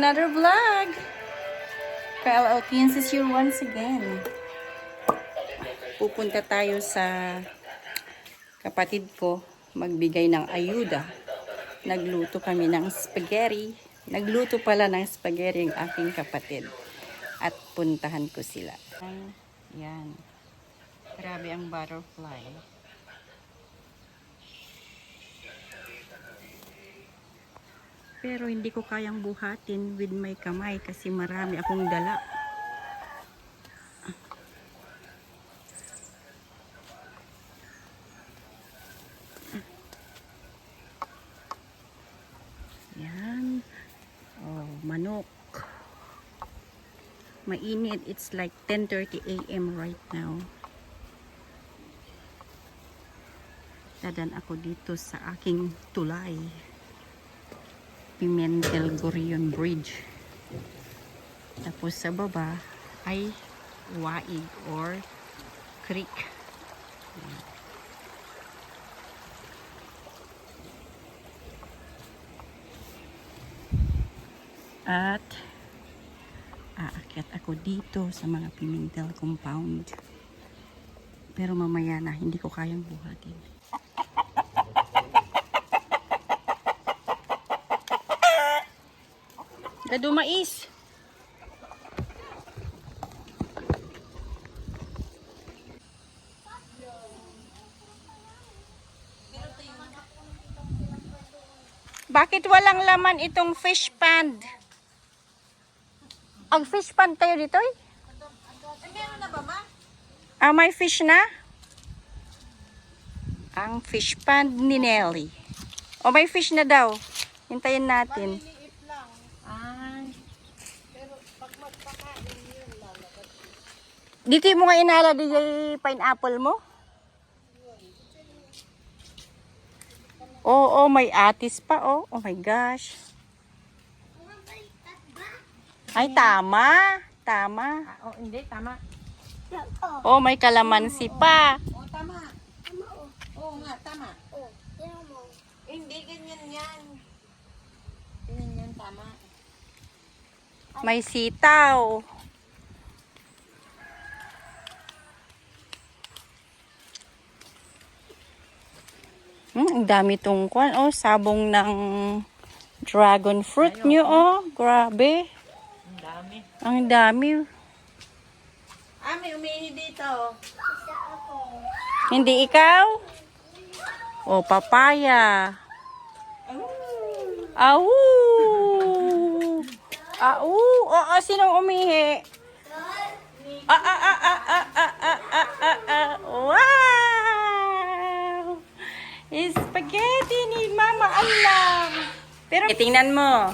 another vlog. KLL Teens is here once again. Pupunta tayo sa kapatid ko magbigay ng ayuda. Nagluto kami ng spaghetti. Nagluto pala ng spaghetti ang aking kapatid. At puntahan ko sila. Yan. Grabe ang butterfly. Pero hindi ko kayang buhatin with my kamay kasi marami akong dala. Yan. Oh, manok. Mainit. It's like 10:30 AM right now. Dadan ako dito sa aking tulay. Pimentel Gurion Bridge. Tapos sa baba ay waig or creek. At aakyat ako dito sa mga Pimentel compound. Pero mamaya na, hindi ko kayang buhatin. Gado mais. Bakit walang laman itong fish pond? Ang fish pond tayo dito eh? Meron na ba ma? Ah, may fish na? Ang fish pond ni Nelly. O may fish na daw. Hintayin natin. Dito mo nga inala di pineapple mo? Oo, may atis pa oh. Oh my gosh. Ay, tama. Tama. Oh, hindi, tama. Oh, may kalamansi pa. Oh, tama. Oo nga, tama. Hindi, ganyan yan. Ganyan yan, tama. May sitaw. Ang dami tong kwan. Oh, sabong ng dragon fruit nyo. Oh, grabe. Ang dami. Ang dami. May umihi dito. Hindi ikaw? Oh, papaya. Au! Au! Oo, sinong umihi? Wow! Spaghetti ni Mama Allah. Pero tingnan mo.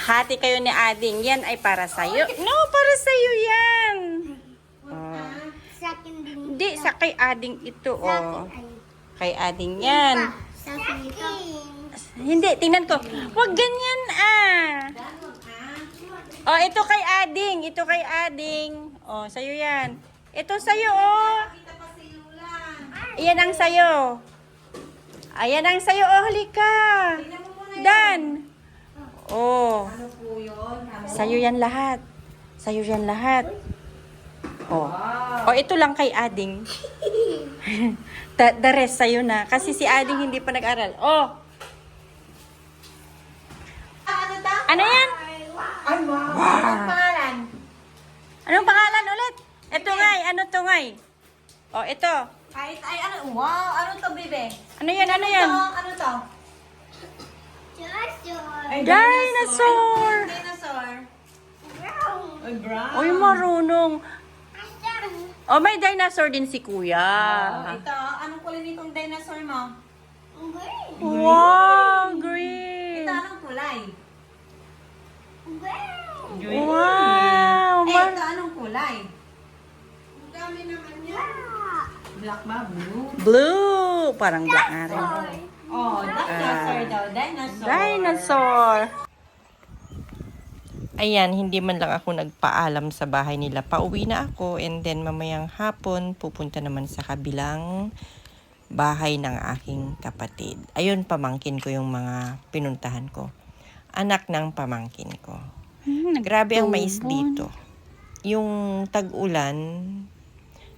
Hati kayo ni Ading. Yan ay para sa'yo. No, para sa'yo yan. Hindi, sa kay Ading ito. Oh. Kay Ading yan. Hindi, tingnan ko. Huwag ganyan ah. Oh, ito kay Ading. Ito kay Ading. Oh, sa'yo yan. Ito sa'yo oh. Ayan ang sa'yo. Ayan ang sa'yo. Oh, halika. Dan. Oh. Ano po yun? Sa'yo yan lahat. Sa'yo yan lahat. Oh. Oh, ito lang kay Ading. The rest sa'yo na. Kasi si Ading hindi pa nag-aral. Oh. Ano yan? Ay, wow. Anong pangalan? Anong pangalan ulit? Ito ngay. Ano to ngay? Oh, ito. Ay, ano? Wow, ano to, bebe? Ano yan? Ano yan? Ano to? Ay, Dinosaur. Dinosaur. Ay, brown. Uy, marunong. Oh, may dinosaur din si Kuya. Ito, anong kulay nitong dinosaur mo? Wow, green. Ito, anong kulay? Wow. Ito, anong kulay? Ang dami naman yan. Black ba? Blue? Blue. Parang black nga rin. Oh, dinosaur daw. Dinosaur. Dinosaur. Ayan, hindi man lang ako nagpaalam sa bahay nila. Pauwi na ako and then mamayang hapon pupunta naman sa kabilang bahay ng aking kapatid. Ayun, pamangkin ko yung mga pinuntahan ko. anak ng pamangkin ko. Grabe ang mais dito. Yung tag-ulan,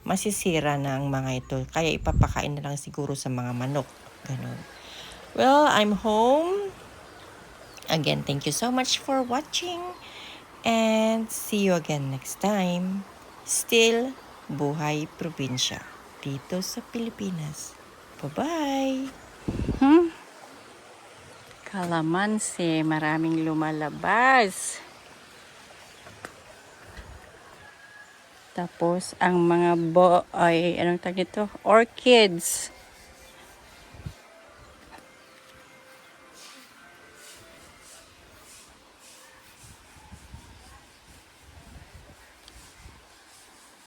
masisira na ang mga ito. Kaya ipapakain na lang siguro sa mga manok. Ganun. Well, I'm home. Again, thank you so much for watching. And see you again next time. Still, buhay probinsya. Dito sa Pilipinas. Bye-bye! Kalamansi, maraming lumalabas. Tapos, ang mga anong tawag nito? Orchids.